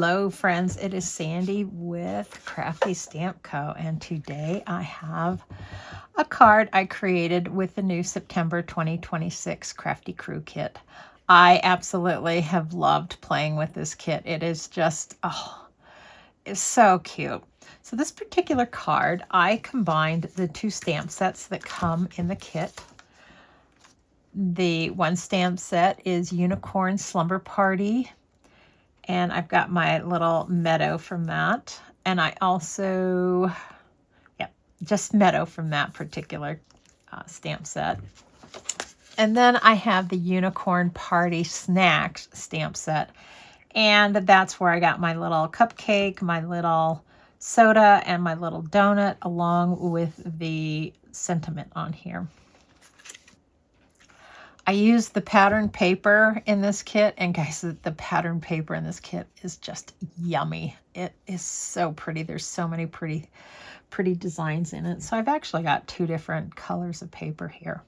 Hello friends, it is Sandy with Crafty Stamp Co. And today I have a card I created with the new September 2026 Crafty Crew Kit. I absolutely have loved playing with this kit. It is just, oh, it's so cute. So this particular card, I combined the two stamp sets that come in the kit. The one stamp set is Unicorn Slumber Party. And I've got my little meadow from that. And I also, just meadow from that particular stamp set. And then I have the Unicorn Party Snacks stamp set. And that's where I got my little cupcake, my little soda, and my little donut, along with the sentiment on here. I used the pattern paper in this kit, and guys, the pattern paper in this kit is just yummy. It is so pretty. There's so many pretty designs in it. So I've actually got two different colors of paper here.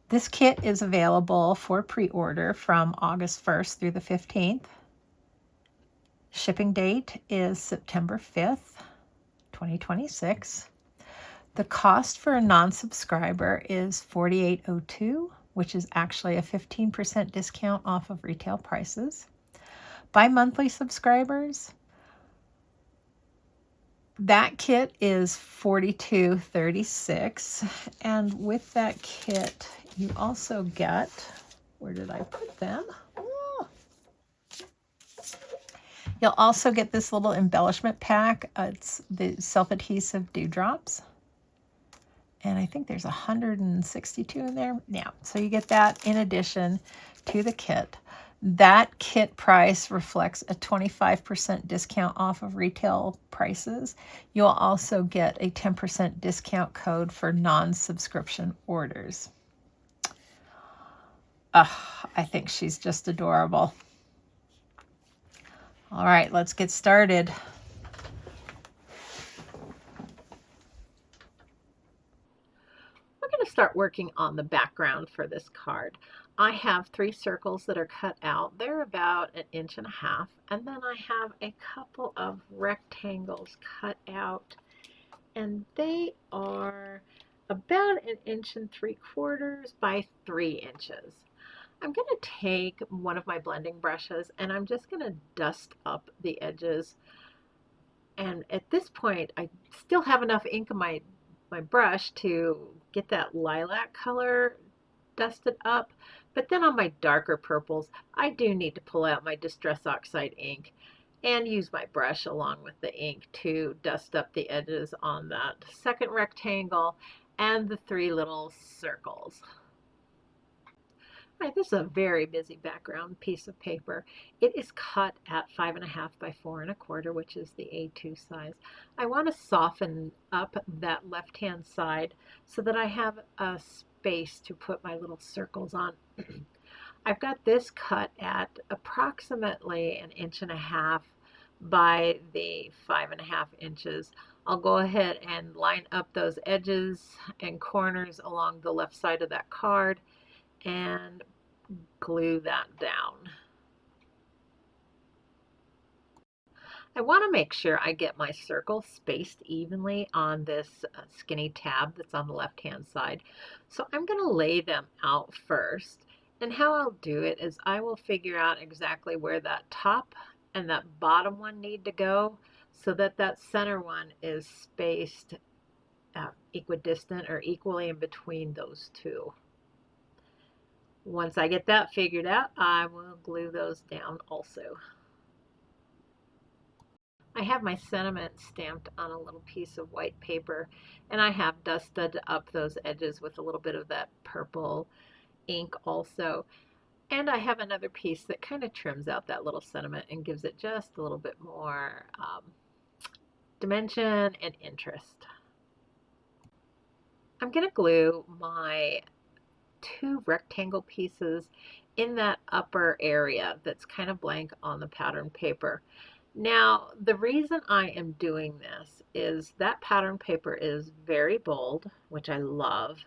This kit is available for pre-order from August 1st through the 15th. Shipping date is September 5th, 2026. The cost for a non-subscriber is $48.02, which is actually a 15% discount off of retail prices. Bi-monthly subscribers, that kit is $42.36. And with that kit, you also get, where did I put them? Oh. You'll also get this little embellishment pack. It's the self-adhesive dewdrops. And I think there's 162 in there. Yeah, so you get that in addition to the kit. That kit price reflects a 25% discount off of retail prices. You'll also get a 10% discount code for non-subscription orders. I think she's just adorable. All right, let's get started. Start working on the background for this card. I have 3 circles that are cut out. They're about 1.5 inches, and then I have a couple of rectangles cut out, and they are about 1.75 inches by 3 inches. I'm going to take one of my blending brushes and I'm just going to dust up the edges, and at this point I still have enough ink in my brush to get that lilac color dusted up, but then on my darker purples I do need to pull out my Distress Oxide ink and use my brush along with the ink to dust up the edges on that second rectangle and the 3 little circles. All right, this is a very busy background piece of paper. It is cut at 5.5 by 4.25, which is the A2 size. I want to soften up that left-hand side so that I have a space to put my little circles on. I've got this cut at approximately 1.5 inches by the 5.5 inches. I'll go ahead and line up those edges and corners along the left side of that card and glue that down. I want to make sure I get my circle spaced evenly on this skinny tab that's on the left hand side. So I'm going to lay them out first, and how I'll do it is I will figure out exactly where that top and that bottom one need to go so that that center one is spaced equidistant or equally in between those two. Once I get that figured out, I will glue those down also. I have my sentiment stamped on a little piece of white paper, and I have dusted up those edges with a little bit of that purple ink also. And I have another piece that kind of trims out that little sentiment and gives it just a little bit more dimension and interest. I'm going to glue my 2 rectangle pieces in that upper area that's kind of blank on the pattern paper. Now, the reason I am doing this is that pattern paper is very bold, which I love,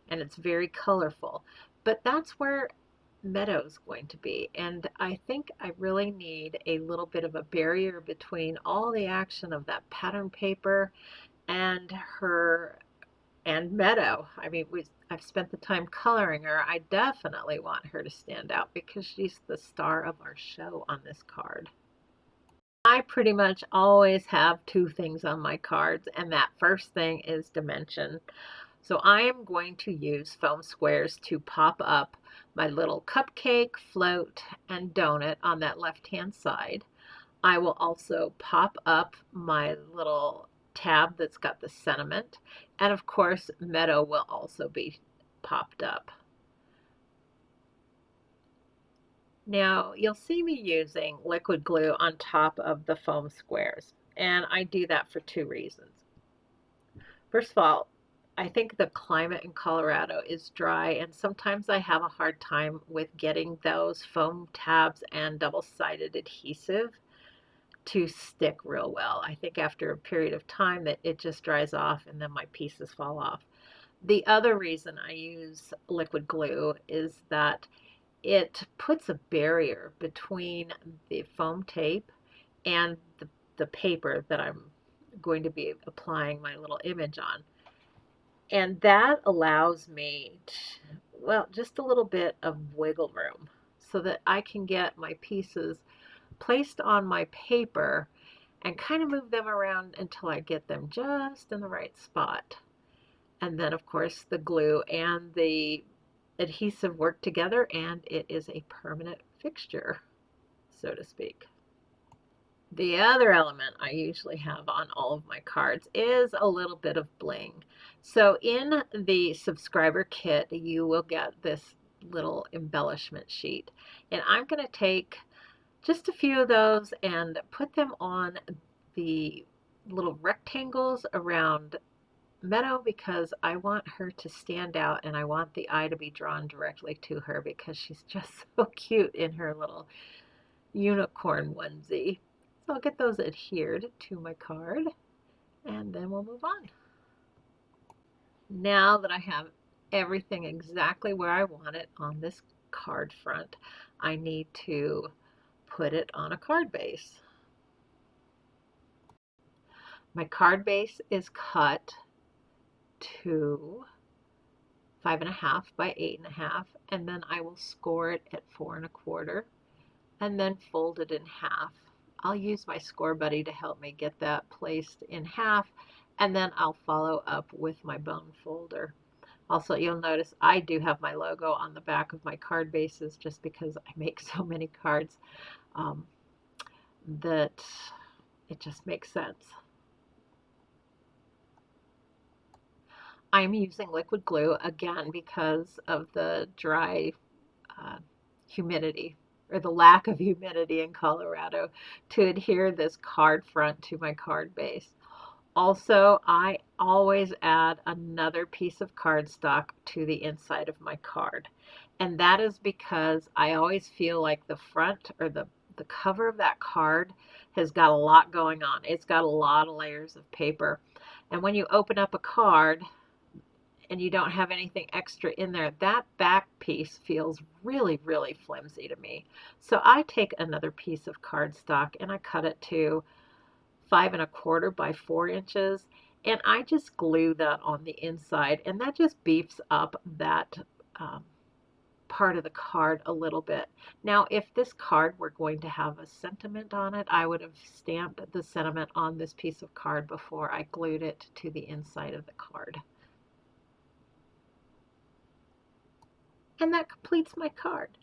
and it's very colorful, but that's where Meadow's going to be. And I think I really need a little bit of a barrier between all the action of that pattern paper and her and Meadow. I mean, I've spent the time coloring her. I definitely want her to stand out because she's the star of our show on this card. I pretty much always have two things on my cards, and that first thing is dimension. So I am going to use foam squares to pop up my little cupcake, float, and donut on that left-hand side. I will also pop up my little tab that's got the sentiment, and of course Meadow will also be popped up. Now you'll see me using liquid glue on top of the foam squares, and I do that for two reasons. First of all, I think the climate in Colorado is dry, and sometimes I have a hard time with getting those foam tabs and double-sided adhesive to stick real well. I think after a period of time that it just dries off and then my pieces fall off. The other reason I use liquid glue is that it puts a barrier between the foam tape and the paper that I'm going to be applying my little image on. And that allows me to, well, just a little bit of wiggle room so that I can get my pieces placed on my paper and kind of move them around until I get them just in the right spot. And then of course the glue and the adhesive work together and it is a permanent fixture, so to speak. The other element I usually have on all of my cards is a little bit of bling. So in the subscriber kit, you will get this little embellishment sheet. And I'm going to take just a few of those and put them on the little rectangles around Meadow because I want her to stand out and I want the eye to be drawn directly to her because she's just so cute in her little unicorn onesie. So I'll get those adhered to my card and then we'll move on. Now that I have everything exactly where I want it on this card front, I need to put it on a card base. My card base is cut to 5.5 by 8.5, and then I will score it at 4 1/4 and then fold it in half. I'll use my score buddy to help me get that placed in half, and then I'll follow up with my bone folder. Also, you'll notice I do have my logo on the back of my card bases just because I make so many cards that it just makes sense. I'm using liquid glue again because of the dry humidity or the lack of humidity in Colorado to adhere this card front to my card base. Also, I always add another piece of cardstock to the inside of my card. And that is because I always feel like the front or the cover of that card has got a lot going on. It's got a lot of layers of paper. And when you open up a card and you don't have anything extra in there, that back piece feels really, really flimsy to me. So I take another piece of cardstock and I cut it to 5 1/4 by 4 inches, and I just glue that on the inside, and that just beefs up that part of the card a little bit. Now, if this card were going to have a sentiment on it, I would have stamped the sentiment on this piece of card before I glued it to the inside of the card. And that completes my card.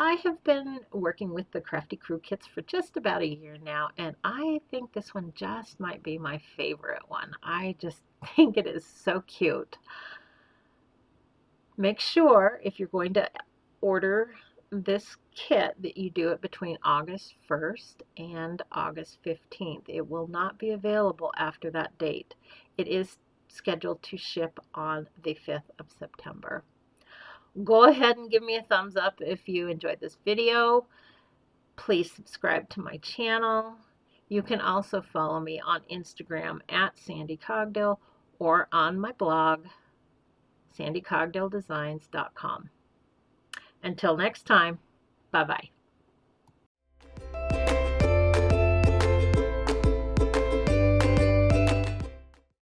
I have been working with the Crafty Crew kits for just about a year now, and I think this one just might be my favorite one. I just think it is so cute. Make sure if you're going to order this kit that you do it between August 1st and August 15th. It will not be available after that date. It is scheduled to ship on the 5th of September. Go ahead and give me a thumbs up if you enjoyed this video. Please subscribe to my channel. You can also follow me on Instagram at Sandy Cogdill or on my blog, sandycogdilldesigns.com. Until next time, bye-bye.